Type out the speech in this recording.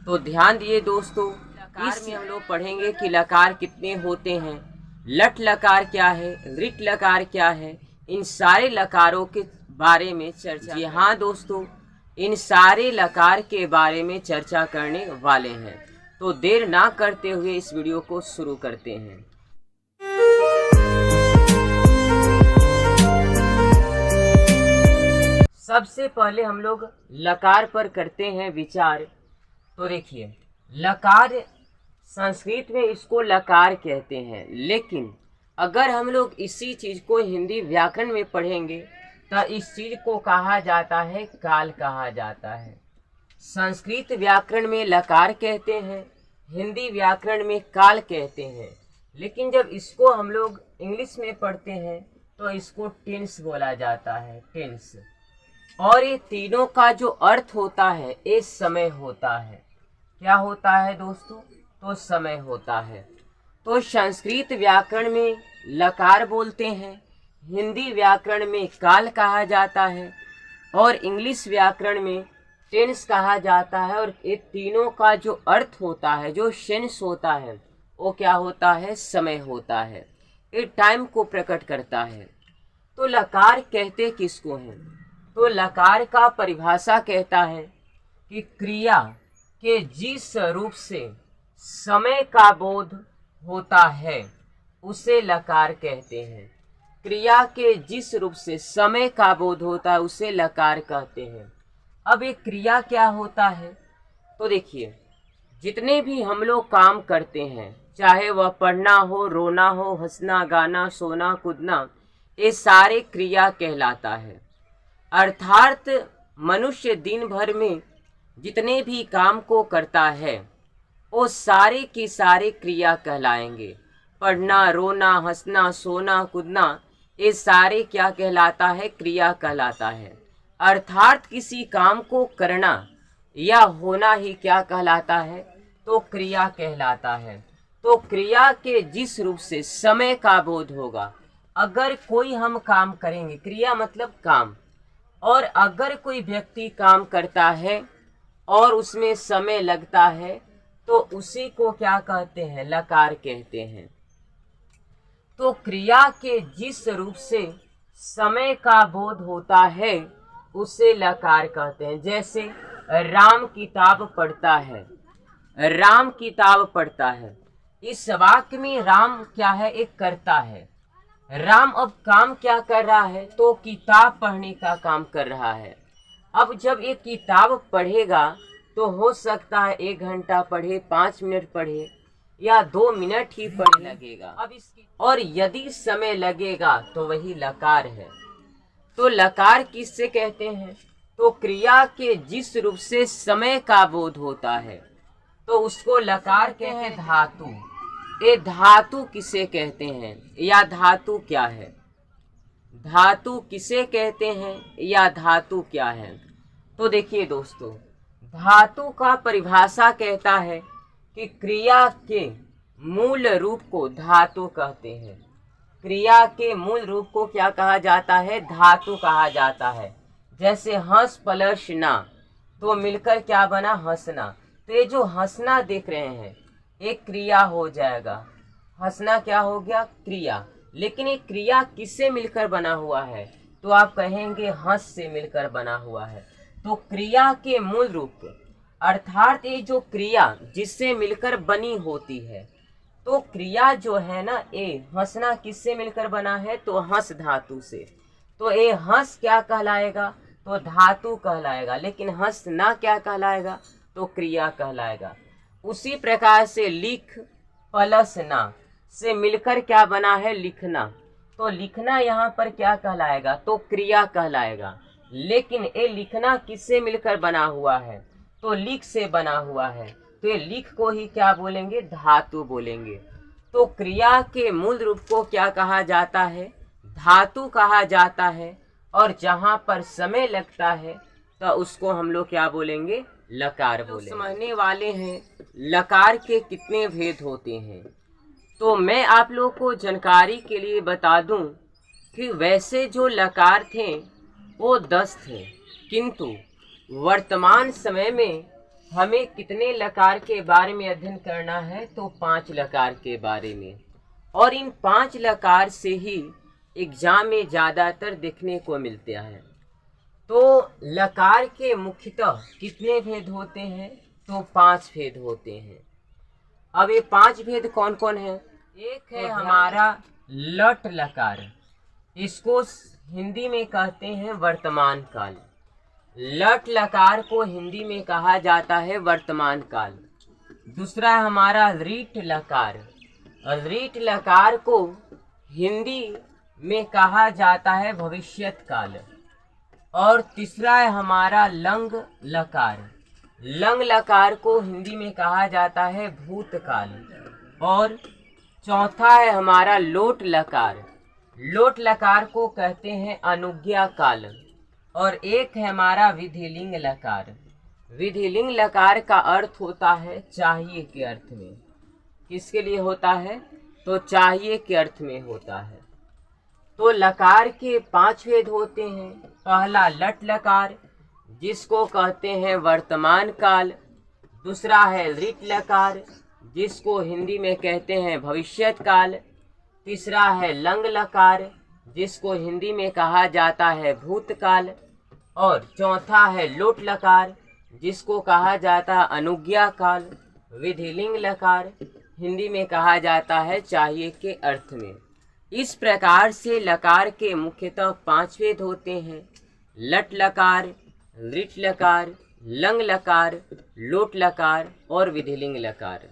तो ध्यान दिए दोस्तों, इस में हम लोग पढ़ेंगे कि लकार कितने होते हैं, लट लकार क्या है, रिट लकार क्या है, इन सारे लकारों के बारे में चर्चा। जी हाँ दोस्तों, इन सारे लकार के बारे में चर्चा करने वाले हैं। तो देर ना करते हुए इस वीडियो को शुरू करते हैं। सबसे पहले हम लोग लकार पर करते हैं विचार। तो देखिए, लकार संस्कृत में इसको लकार कहते हैं, लेकिन अगर हम लोग इसी चीज को हिंदी व्याकरण में पढ़ेंगे तो इस चीज को कहा जाता है काल कहा जाता है। संस्कृत व्याकरण में लकार कहते हैं, हिंदी व्याकरण में काल कहते हैं, लेकिन जब इसको हम लोग इंग्लिश में पढ़ते हैं तो इसको टेंस बोला जाता है, टेंस। और ये तीनों का जो अर्थ होता है ये समय होता है। क्या होता है दोस्तों? तो समय होता है। तो संस्कृत व्याकरण में लकार बोलते हैं, हिंदी व्याकरण में काल कहा जाता है और इंग्लिश व्याकरण में टेंस कहा जाता है। और ये तीनों का जो अर्थ होता है, जो सेंस होता है, वो क्या होता है? समय होता है। ये टाइम को प्रकट करता है। तो लकार कहते किसको हैं? तो लकार का परिभाषा कहता है कि क्रिया के जिस रूप से समय का बोध होता है उसे लकार कहते हैं। क्रिया के जिस रूप से समय का बोध होता है उसे लकार कहते हैं। अब ये क्रिया क्या होता है? तो देखिए, जितने भी हम लोग काम करते हैं, चाहे वह पढ़ना हो, रोना हो, हंसना, गाना, सोना, कूदना, ये सारे क्रिया कहलाता है। अर्थात मनुष्य दिन भर में जितने भी काम को करता है वो सारे की सारे क्रिया कहलाएंगे। पढ़ना, रोना, हंसना, सोना, कूदना, ये सारे क्या कहलाता है? क्रिया कहलाता है। अर्थात किसी काम को करना या होना ही क्या कहलाता है? तो क्रिया कहलाता है। तो क्रिया के जिस रूप से समय का बोध होगा, अगर कोई हम काम करेंगे, क्रिया मतलब काम, और अगर कोई व्यक्ति काम करता है और उसमें समय लगता है तो उसी को क्या कहते हैं? लकार कहते हैं। तो क्रिया के जिस रूप से समय का बोध होता है उसे लकार कहते हैं। जैसे राम किताब पढ़ता है, राम किताब पढ़ता है, इस वाक्य में राम क्या है? एक कर्ता है। राम अब काम क्या कर रहा है? तो किताब पढ़ने का काम कर रहा है। अब जब एक किताब पढ़ेगा तो हो सकता है 1 घंटा पढ़े, 5 मिनट पढ़े या 2 मिनट ही पढ़ने लगेगा। अब इसकी और यदि समय लगेगा तो वही लकार है। तो लकार किससे कहते हैं? तो क्रिया के जिस रूप से समय का बोध होता है तो उसको लकार कहते हैं। धातु, ये धातु किसे कहते हैं या धातु क्या है? धातु किसे कहते हैं या धातु क्या है? तो देखिए दोस्तों, धातु का परिभाषा कहता है कि क्रिया के मूल रूप को धातु कहते हैं। क्रिया के मूल रूप को क्या कहा जाता है? धातु कहा जाता है। जैसे हंस प्लस ना, तो मिलकर क्या बना? हंसना। तो ये जो हंसना देख रहे हैं एक क्रिया हो जाएगा। हंसना क्या हो गया? क्रिया। लेकिन ये क्रिया किससे मिलकर बना हुआ है? तो आप कहेंगे हंस से मिलकर बना हुआ है। तो क्रिया के मूल रूप अर्थात ये जो क्रिया जिससे मिलकर बनी होती है, तो क्रिया जो है ना, ये हंसना किससे मिलकर बना है? तो हंस धातु से। तो ये हंस क्या कहलाएगा? तो धातु कहलाएगा। लेकिन हंस ना क्या कहलाएगा? तो क्रिया कहलाएगा। उसी प्रकार से लिख प्लस ना से मिलकर क्या बना है? लिखना। तो लिखना यहाँ पर क्या कहलाएगा? तो क्रिया कहलाएगा। लेकिन ये लिखना किससे मिलकर बना हुआ है? तो लिख से बना हुआ है। तो ये लिख को ही क्या बोलेंगे? धातु बोलेंगे। तो क्रिया के मूल रूप को क्या कहा जाता है? धातु कहा जाता है। और जहाँ पर समय लगता है तो उसको हम लोग क्या बोलेंगे? लकार बोलेंगे। समझने वाले हैं लकार के कितने भेद होते हैं। तो मैं आप लोग को जानकारी के लिए बता दूं कि वैसे जो लकार थे वो 10 थे, किंतु वर्तमान समय में हमें कितने लकार के बारे में अध्ययन करना है, तो 5 लकार के बारे में। और इन 5 लकार से ही एग्जाम में ज़्यादातर देखने को मिलते हैं। तो लकार के मुख्यतः कितने भेद होते हैं, तो 5 भेद होते हैं। अब ये 5 भेद कौन कौन है? एक है हमारा लट लकार, इसको हिंदी में कहते हैं वर्तमान काल। लट लकार को हिंदी में कहा जाता है वर्तमान काल। दूसरा है हमारा रीट लकार, रीट लकार को हिंदी में कहा जाता है भविष्यत काल। और तीसरा है हमारा लंग लकार, लंग लकार को हिंदी में कहा जाता है भूतकाल। और चौथा है हमारा लोट लकार, लोट लकार को कहते हैं अनुज्ञा काल। और एक है हमारा विधिलिंग लकार, विधिलिंग लकार का अर्थ होता है चाहिए के अर्थ में। किसके लिए होता है, तो चाहिए के अर्थ में होता है। तो लकार के 5 भेद होते हैं। पहला लट लकार, जिसको कहते हैं वर्तमान काल। दूसरा है ऋट लकार, जिसको हिंदी में कहते हैं भविष्यत काल। तीसरा है लंग लकार, जिसको हिंदी में कहा जाता है भूतकाल। और चौथा है लोट लकार, जिसको कहा जाता है अनुज्ञा काल। विधिलिंग लकार हिंदी में कहा जाता है चाहिए के अर्थ में। इस प्रकार से लकार के मुख्यतः 5 भेद होते हैं: लट लकार, ऋट लकार, लंग लकार, लोट लकार और विधिलिंग लकार।